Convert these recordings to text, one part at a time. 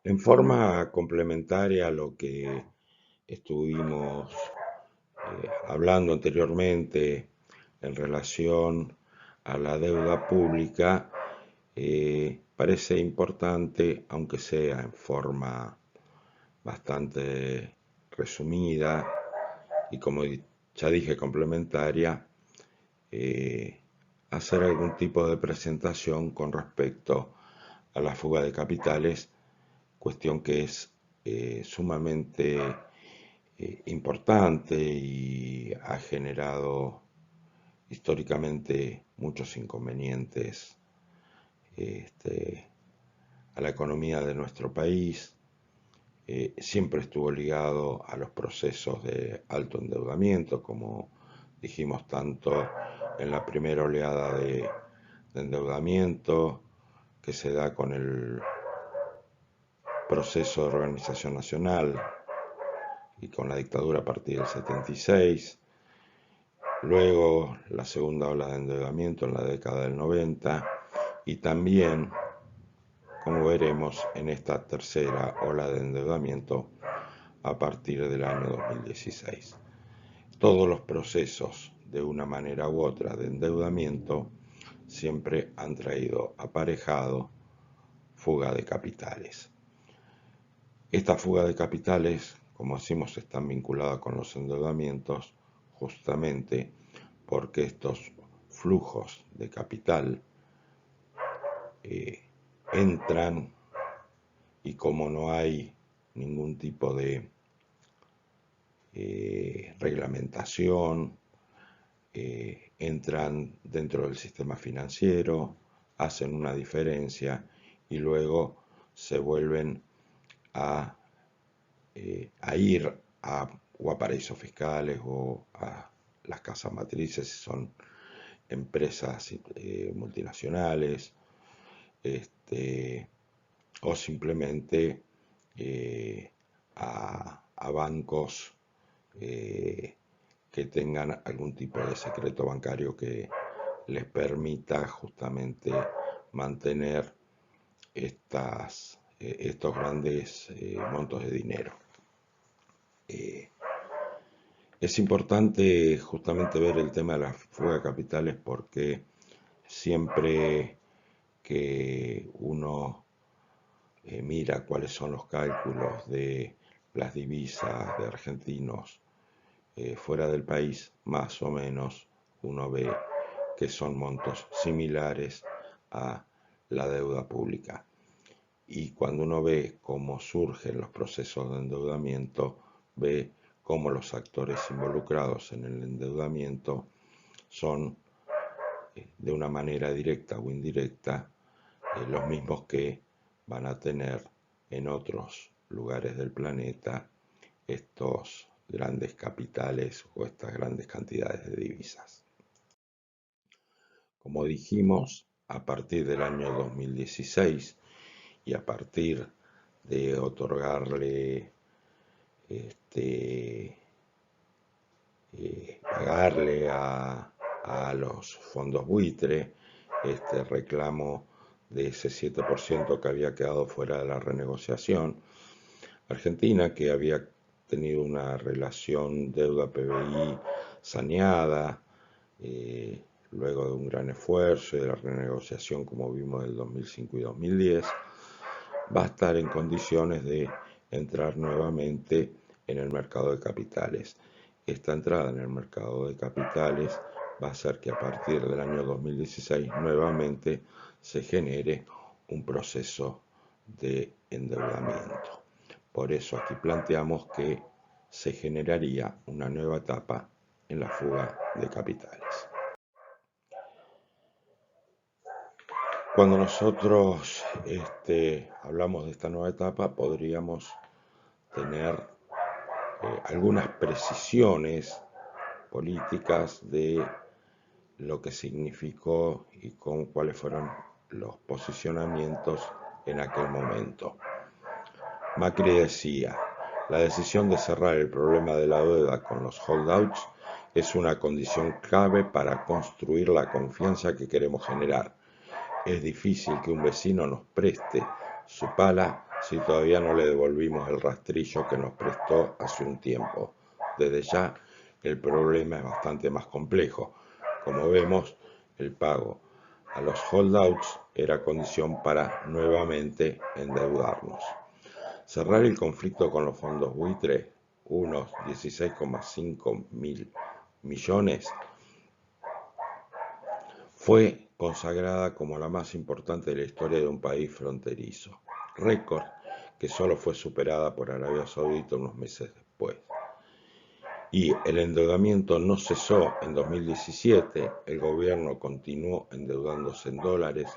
En forma complementaria a lo que estuvimos hablando anteriormente en relación a la deuda pública, parece importante, aunque sea en forma bastante resumida y como ya dije complementaria, eh, hacer algún tipo de presentación con respecto a la fuga de capitales, cuestión que es sumamente importante y ha generado históricamente muchos inconvenientes este, a la economía de nuestro país. Siempre estuvo ligado a los procesos de alto endeudamiento, como dijimos tanto en la primera oleada de endeudamiento que se da con el proceso de organización nacional y con la dictadura a partir del 76, luego la segunda ola de endeudamiento en la década del 90 y también, como veremos, en esta tercera ola de endeudamiento a partir del año 2016. Todos los procesos, de una manera u otra, de endeudamiento siempre han traído aparejado fuga de capitales. Esta fuga de capitales, como decimos, están vinculadas con los endeudamientos justamente porque estos flujos de capital entran y como no hay ningún tipo de reglamentación, entran dentro del sistema financiero, hacen una diferencia y luego se vuelven a, ir o a paraísos fiscales o a las casas matrices si son empresas multinacionales, o simplemente a bancos que tengan algún tipo de secreto bancario que les permita justamente mantener estos grandes montos de dinero. Es importante justamente ver el tema de la fuga de capitales porque siempre que uno mira cuáles son los cálculos de las divisas de argentinos fuera del país, más o menos uno ve que son montos similares a la deuda pública. Y cuando uno ve cómo surgen los procesos de endeudamiento, ve cómo los actores involucrados en el endeudamiento son de una manera directa o indirecta los mismos que van a tener en otros lugares del planeta estos grandes capitales o estas grandes cantidades de divisas. Como dijimos, a partir del año 2016 y a partir de otorgarle, pagarle a los fondos buitre este reclamo de ese 7% que había quedado fuera de la renegociación, Argentina, que había tenido una relación deuda-PBI saneada, luego de un gran esfuerzo y de la renegociación, como vimos, del 2005 y 2010, va a estar en condiciones de entrar nuevamente en el mercado de capitales. Esta entrada en el mercado de capitales va a hacer que a partir del año 2016 nuevamente se genere un proceso de endeudamiento. Por eso aquí planteamos que se generaría una nueva etapa en la fuga de capitales. Cuando nosotros hablamos de esta nueva etapa, podríamos tener algunas precisiones políticas de lo que significó y cuáles fueron los posicionamientos en aquel momento. Macri decía, la decisión de cerrar el problema de la deuda con los holdouts es una condición clave para construir la confianza que queremos generar. Es difícil que un vecino nos preste su pala si todavía no le devolvimos el rastrillo que nos prestó hace un tiempo? Desde ya el problema es bastante más complejo. Como vemos, el pago a los holdouts era condición para nuevamente endeudarnos. Cerrar el conflicto con los fondos buitre, unos 16,5 mil millones, fue consagrada como la más importante de la historia de un país fronterizo, récord que solo fue superada por Arabia Saudita unos meses después. Y el endeudamiento no cesó en 2017, el gobierno continuó endeudándose en dólares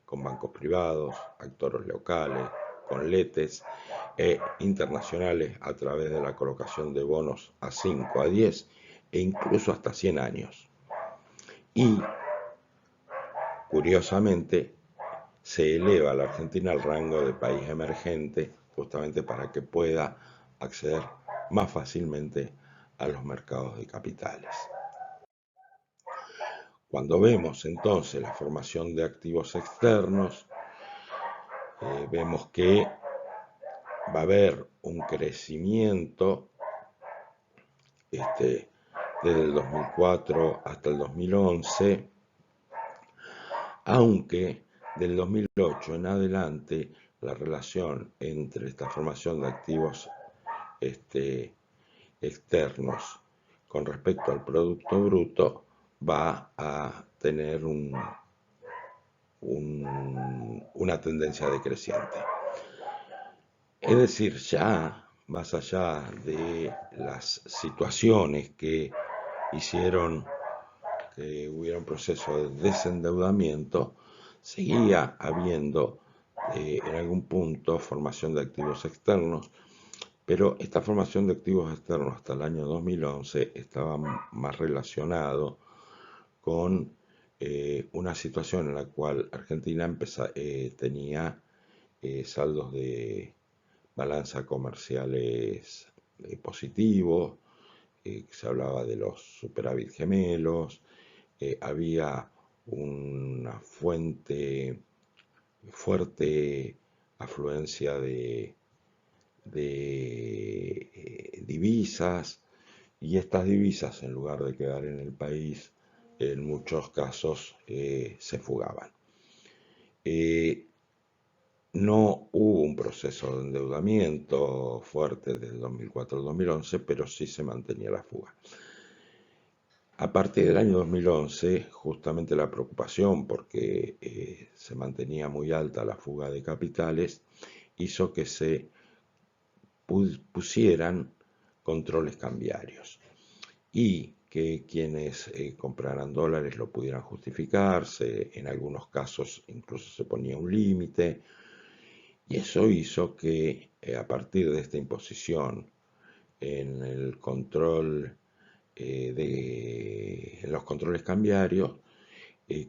con bancos privados, actores locales, con letes e internacionales a través de la colocación de bonos a 5, a 10 e incluso hasta 100 años. Y, curiosamente, se eleva a la Argentina al rango de país emergente justamente para que pueda acceder más fácilmente a los mercados de capitales. Cuando vemos entonces la formación de activos externos, vemos que va a haber un crecimiento desde el 2004 hasta el 2011, aunque del 2008 en adelante la relación entre esta formación de activos externos con respecto al Producto Bruto va a tener una tendencia decreciente. Es decir, ya más allá de las situaciones que hicieron que hubiera un proceso de desendeudamiento, seguía habiendo en algún punto formación de activos externos, pero esta formación de activos externos hasta el año 2011 estaba más relacionado con una situación en la cual Argentina tenía saldos de balanza comerciales positivos, se hablaba de los superávit gemelos, había una fuerte afluencia de divisas, y estas divisas, en lugar de quedar en el país, en muchos casos se fugaban. No hubo un proceso de endeudamiento fuerte del 2004 al 2011, pero sí se mantenía la fuga. A partir del año 2011, justamente la preocupación porque se mantenía muy alta la fuga de capitales, hizo que se pusieran controles cambiarios y que quienes compraran dólares lo pudieran justificarse, en algunos casos incluso se ponía un límite, y eso hizo que a partir de esta imposición en el control en los controles cambiarios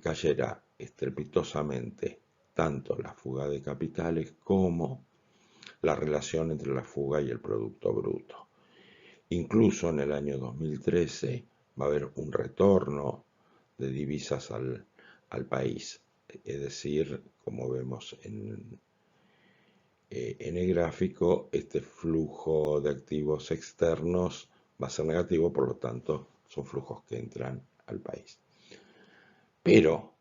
cayera estrepitosamente tanto la fuga de capitales como la relación entre la fuga y el Producto Bruto. Incluso en el año 2013 va a haber un retorno de divisas al país, es decir, como vemos en el gráfico, este flujo de activos externos va a ser negativo, por lo tanto son flujos que entran al país. Pero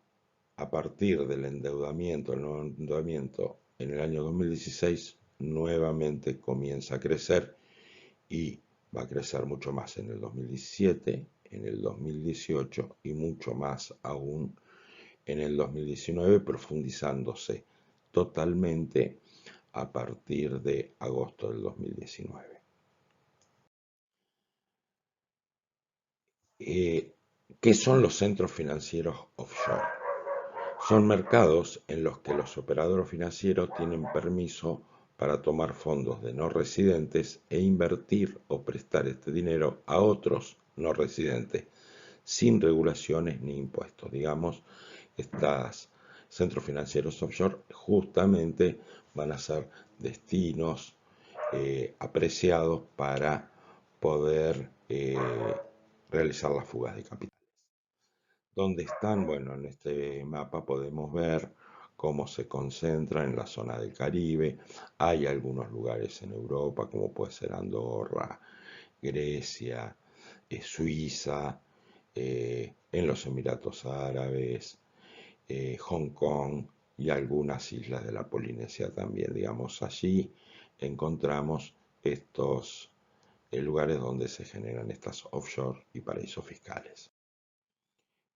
a partir del endeudamiento, el nuevo endeudamiento en el año 2016 nuevamente comienza a crecer y va a crecer mucho más en el 2017, en el 2018 y mucho más aún en el 2019, profundizándose totalmente a partir de agosto del 2019. ¿Qué son los centros financieros offshore? Son mercados en los que los operadores financieros tienen permiso para tomar fondos de no residentes e invertir o prestar este dinero a otros no residentes, sin regulaciones ni impuestos. Digamos, estos centros financieros offshore justamente van a ser destinos apreciados para poder realizar las fugas de capitales. ¿Dónde están? Bueno, en este mapa podemos ver cómo se concentra en la zona del Caribe. Hay algunos lugares en Europa, como puede ser Andorra, Grecia, Suiza, en los Emiratos Árabes, Hong Kong y algunas islas de la Polinesia también. Digamos, allí encontramos estos lugares donde se generan estas offshore y paraísos fiscales.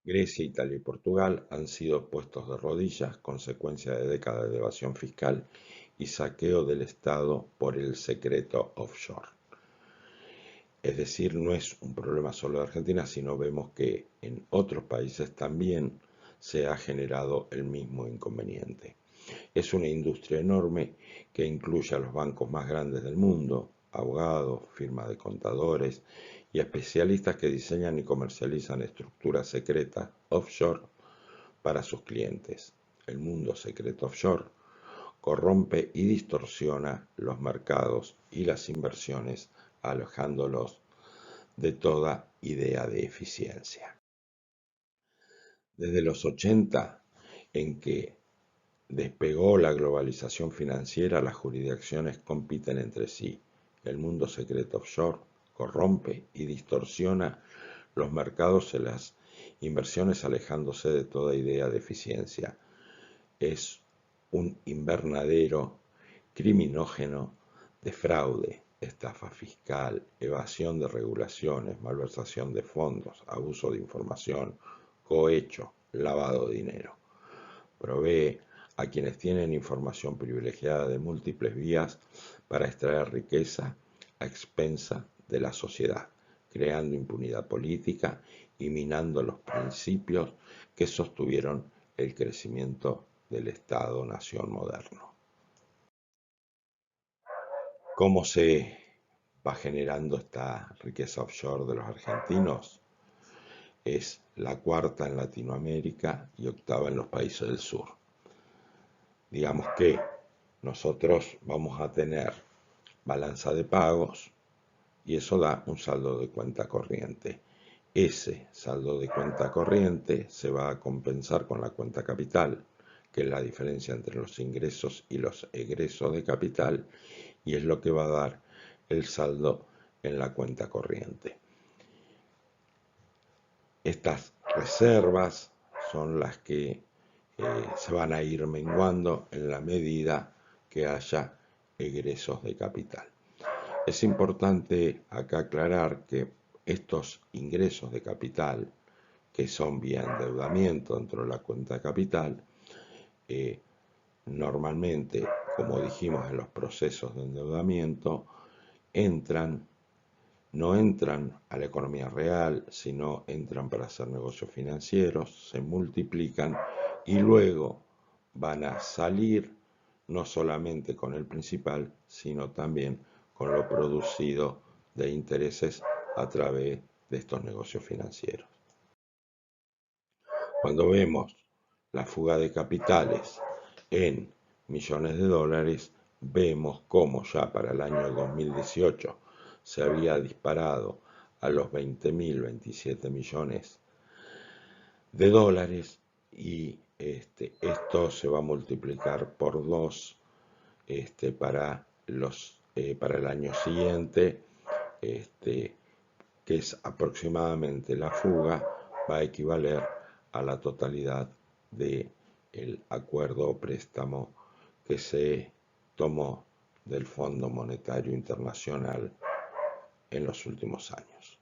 Grecia, Italia y Portugal han sido puestos de rodillas, consecuencia de décadas de evasión fiscal y saqueo del Estado por el secreto offshore. Es decir, no es un problema solo de Argentina, sino vemos que en otros países también se ha generado el mismo inconveniente. Es una industria enorme que incluye a los bancos más grandes del mundo, abogados, firmas de contadores y especialistas que diseñan y comercializan estructuras secretas offshore para sus clientes. El mundo secreto offshore corrompe y distorsiona los mercados y las inversiones, alejándolos de toda idea de eficiencia. Desde los 80, en que despegó la globalización financiera, las jurisdicciones compiten entre sí. El mundo secreto offshore corrompe y distorsiona los mercados y las inversiones, alejándose de toda idea de eficiencia. Es un invernadero criminógeno de fraude, estafa fiscal, evasión de regulaciones, malversación de fondos, abuso de información, cohecho, lavado de dinero. Provee a quienes tienen información privilegiada de múltiples vías para extraer riqueza a expensa de la sociedad, creando impunidad política y minando los principios que sostuvieron el crecimiento del Estado-nación moderno. ¿Cómo se va generando esta riqueza offshore de los argentinos? Es la cuarta en Latinoamérica y octava en los países del sur. Digamos que nosotros vamos a tener balanza de pagos y eso da un saldo de cuenta corriente. Ese saldo de cuenta corriente se va a compensar con la cuenta capital, que es la diferencia entre los ingresos y los egresos de capital, y es lo que va a dar el saldo en la cuenta corriente. Estas reservas son las que se van a ir menguando en la medida que haya egresos de capital. Es importante acá aclarar que estos ingresos de capital, que son vía endeudamiento dentro de la cuenta capital, normalmente, como dijimos en los procesos de endeudamiento, no entran a la economía real, sino entran para hacer negocios financieros, se multiplican y luego van a salir no solamente con el principal, sino también con lo producido de intereses a través de estos negocios financieros. Cuando vemos la fuga de capitales en millones de dólares, vemos cómo ya para el año 2018 se había disparado a los 27 millones de dólares y esto se va a multiplicar por 2 para el año siguiente, que es aproximadamente la fuga, va a equivaler a la totalidad del acuerdo o préstamo que se tomó del Fondo Monetario Internacional en los últimos años.